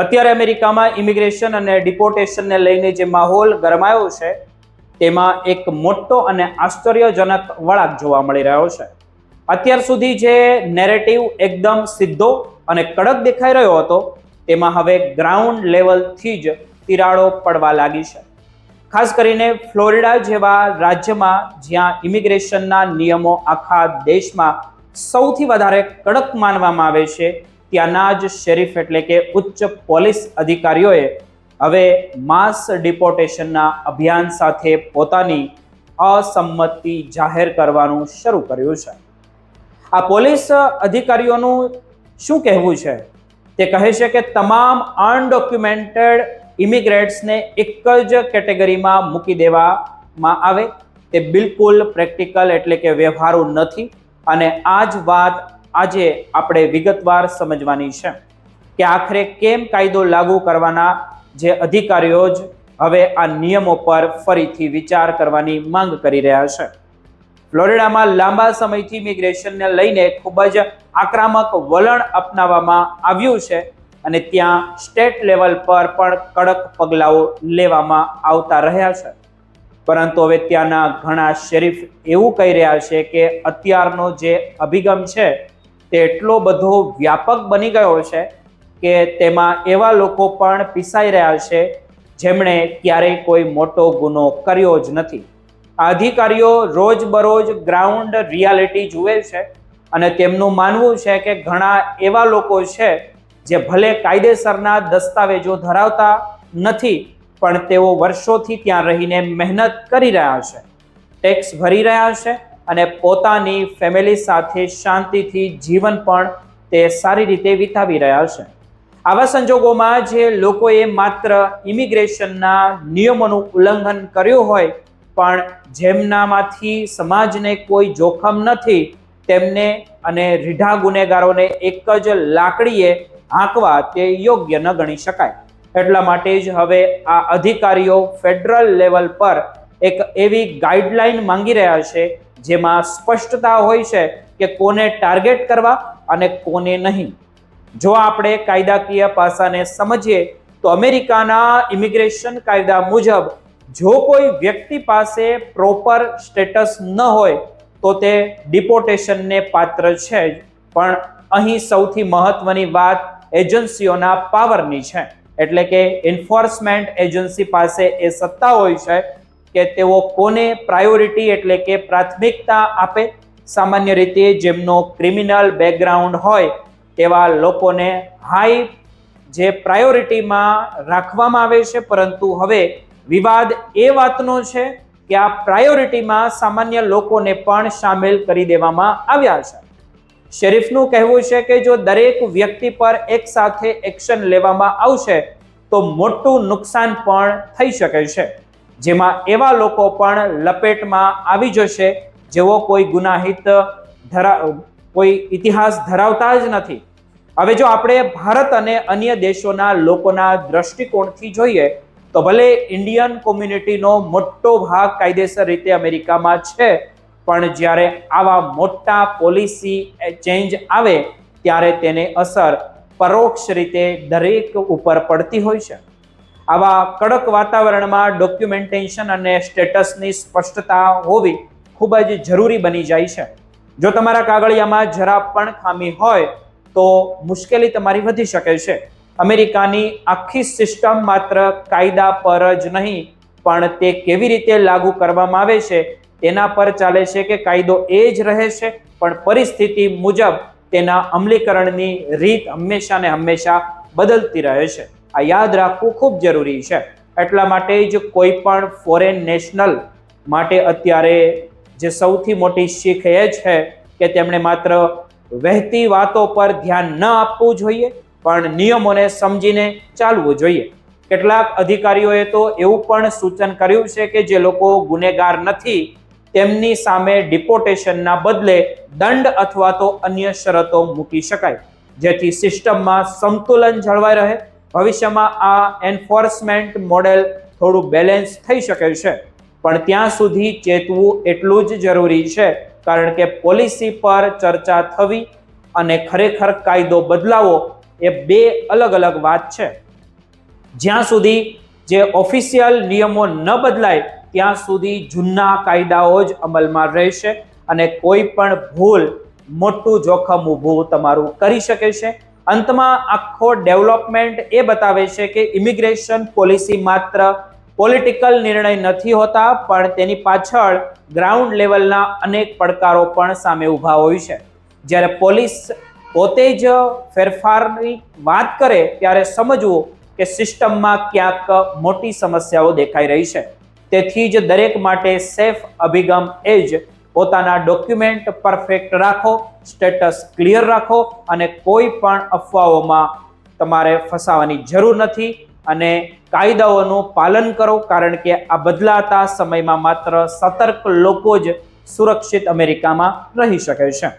અત્યારે અમેરિકામાં ઇમિગ્રેશન અને ડિપોર્ટેશનને લઈને જે માહોલ ગરમાયો છે તેમાં એક મોટો અને આશ્ચર્યજનક વળાંક જોવા મળી રહ્યો છે. અત્યાર સુધી જે નેરેટિવ એકદમ સીધો અને કડક દેખાઈ રહ્યો હતો તેમાં હવે ગ્રાઉન્ડ લેવલથી જ તિરાડો પડવા લાગી છે. ખાસ કરીને ફ્લોરિડા જેવા રાજ્યમાં જ્યાં ઇમિગ્રેશનના નિયમો આખા દેશમાં સૌથી વધારે કડક માનવામાં આવે છે, ત્યાંના જ શેરીફ એટલે કે ઉચ્ચ પોલીસ અધિકારીઓએ હવે માસ ડિપોર્ટેશનના અભિયાન સાથે પોતાની અસંમતિ જાહેર કરવાનું શરૂ કર્યું છે. આ પોલીસ અધિકારીઓનું શું કહેવું છે? તે કહે છે કે તમામ અનડોક્યુમેન્ટેડ ઇમિગ્રેન્ટ્સને એક જ કેટેગરીમાં મૂકી દેવામાં આવે તે બિલકુલ પ્રેક્ટિકલ એટલે કે વ્યવહારુ નથી. અને આ જ વાત આજે આપણે વિગતવાર સમજવાની છે કે આખરે કેમ કાયદો લાગુ કરવાના જે અધિકારીઓ જ હવે આ નિયમો પર ફરીથી વિચાર કરવાની માંગ કરી રહ્યા છે. ફ્લોરિડામાં લાંબા સમયથી ઇમિગ્રેશનને લઈને ખૂબ જ આક્રમક વલણ અપનાવવામાં આવ્યું છે અને ત્યાં સ્ટેટ લેવલ પર પણ કડક પગલાઓ લેવામાં આવતા રહ્યા છે. પરંતુ હવે ત્યાંના ઘણા શેરીફ એવું કહી રહ્યા છે કે અત્યારનો જે અભિગમ છે તે એટલો બધો વ્યાપક બની ગયો છે કે તેમાં એવા લોકો પણ પીસાઈ રહ્યા છે જેમણે ક્યારેય કોઈ મોટો ગુનો કર્યો જ નથી. અધિકારીઓ રોજબરોજ ગ્રાઉન્ડ રિયાલિટી જુએ છે અને તેમનું માનવું છે કે ઘણા એવા લોકો છે જે ભલે કાયદેસરના દસ્તાવેજો ધરાવતા નથી પણ તેઓ વર્ષોથી ત્યાં રહીને મહેનત કરી રહ્યા છે, ટેક્સ ભરી રહ્યા છે અને પોતાની ફેમિલી સાથે શાંતિથી જીવન પણ તે સારી રીતે વિતાવી રહ્યા છે. આવા સંજોગોમાં જે લોકોએ માત્ર ઇમિગ્રેશનના નિયમોનું ઉલ્લંઘન કર્યું હોય પણ જેમનામાંથી સમાજને કોઈ જોખમ નથી તેમને અને રીઢા ગુનેગારોને એક જ લાકડીએ હાંકવા તે યોગ્ય ન ગણી શકાય. એટલા માટે જ હવે આ અધિકારીઓ ફેડરલ લેવલ પર એક એવી ગાઈડલાઈન માંગી રહ્યા છે જેમાં સ્પષ્ટતા હોય છે કે કોને ટાર્ગેટ કરવા અને કોને નહીં. જો આપણે કાયદાકીય પાસાને સમજીએ તો અમેરિકાના ઇમિગ્રેશન કાયદા મુજબ જો કોઈ વ્યક્તિ પાસે પ્રોપર સ્ટેટસ ન હોય તો તે ડિપોર્ટેશનને પાત્ર છે જ. પણ અહીં સૌથી મહત્વની વાત એજન્સીઓના પાવરની છે. એટલે કે એન્ફોર્સમેન્ટ એજન્સી પાસે એ સત્તા હોય છે કે તેઓ કોને પ્રાયોરિટી એટલે કે પ્રાથમિકતા આપે. સામાન્ય રીતે જેમનો ક્રિમિનલ બેકગ્રાઉન્ડ હોય તેવા લોકોને હાઈ જે પ્રાયોરિટીમાં રાખવામાં આવે છે. પરંતુ હવે વિવાદ એ વાતનો છે કે આ પ્રાયોરિટીમાં સામાન્ય લોકોને પણ સામેલ કરી દેવામાં આવ્યા છે. શેરીફનું કહેવું છે કે જો દરેક વ્યક્તિ પર એક સાથે એક્શન લેવામાં આવશે તો મોટું નુકસાન પણ થઈ શકે છે, જેમાં એવા લોકો પણ લપેટમાં આવી જશે જેઓ કોઈ ગુનાહિત કોઈ ઇતિહાસ ધરાવતા જ નથી. હવે જો આપણે ભારત અને અન્ય દેશોના લોકોના દ્રષ્ટિકોણથી જોઈએ તો ભલે ઇન્ડિયન કોમ્યુનિટીનો મોટો ભાગ કાયદેસર રીતે અમેરિકામાં છે પણ જ્યારે આવા મોટા પોલિસી ચેન્જ આવે ત્યારે તેને અસર પરોક્ષ રીતે દરેક ઉપર પડતી હોય છે. આવા કડક વાતાવરણમાં ડોક્યુમેન્ટેશન અને સ્ટેટસની સ્પષ્ટતા હોવી ખૂબ જ જરૂરી બની જાય છે. જો તમારા કાગળિયામાં જરા પણ ખામી હોય તો મુશ્કેલી તમારી વધી શકે છે. અમેરિકાની આખી સિસ્ટમ માત્ર કાયદા પર જ નહીં પણ તે કેવી રીતે લાગુ કરવામાં આવે છે તેના પર ચાલે છે કે કાયદો એ જ રહે છે પણ પરિસ્થિતિ મુજબ તેના અમલીકરણની રીત હંમેશા ને હંમેશા બદલતી રહે છે. આ યાદ રાખવું ખૂબ જરૂરી છે. એટલા માટે જ કોઈ પણ ફોરેન નેશનલ માટે અત્યારે જે સૌથી મોટી શીખ એ છે કે તેમણે માત્ર વહેતી વાતો પર ધ્યાન ન આપવું જોઈએ પણ નિયમોને સમજીને ચાલવું જોઈએ. કેટલાક અધિકારીઓએ તો એવું પણ સૂચન કર્યું છે કે જે લોકો ગુનેગાર નથી તેમની સામે ડિપોર્ટેશનના બદલે દંડ અથવા તો અન્ય શરતો મૂકી શકાય જેથી સિસ્ટમમાં સંતુલન જળવાઈ રહે. ભવિષ્યમાં આ એન્ફોર્સમેન્ટ મોડેલ થોડું બેલેન્સ થઈ શકે છે પણ ત્યાં સુધી ચેતવું એટલું જ જરૂરી છે કારણ કે પોલિસી પર ચર્ચા થવી અને ખરેખર કાયદો બદલાવો એ બે અલગ અલગ વાત છે. જ્યાં સુધી જે ઓફિશિયલ નિયમો ન બદલાય ત્યાં સુધી જૂના કાયદાઓ જ અમલમાં રહેશે અને કોઈ પણ ભૂલ મોટું જોખમ ઊભું તમારું કરી શકે છે. અંતમાં આખો ડેવલપમેન્ટ એ બતાવે છે કે ઇમિગ્રેશન પોલિસી માત્ર પોલિટિકલ નિર્ણય નથી હોતા, પણ તેની પાછળ ગ્રાઉન્ડ લેવલના અનેક પડકારો પણ સામે ઊભા હોય છે. જ્યારે પોલીસ પોતે જ ફેરફારની વાત કરે ત્યારે સમજવું કે સિસ્ટમમાં ક્યાંક મોટી સમસ્યાઓ દેખાઈ રહી છે. તેથી જ દરેક માટે સેફ અભિગમ એ જ પોતાના ડોક્યુમેન્ટ પરફેક્ટ રાખો, સ્ટેટસ ક્લિયર રાખો અને કોઈ પણ અફવાઓમાં તમારે ફસાવાની જરૂર નથી અને કાયદાઓનું પાલન કરો, કારણ કે આ બદલાતા સમયમાં માત્ર સતર્ક લોકો જ સુરક્ષિત અમેરિકામાં રહી શકે છે.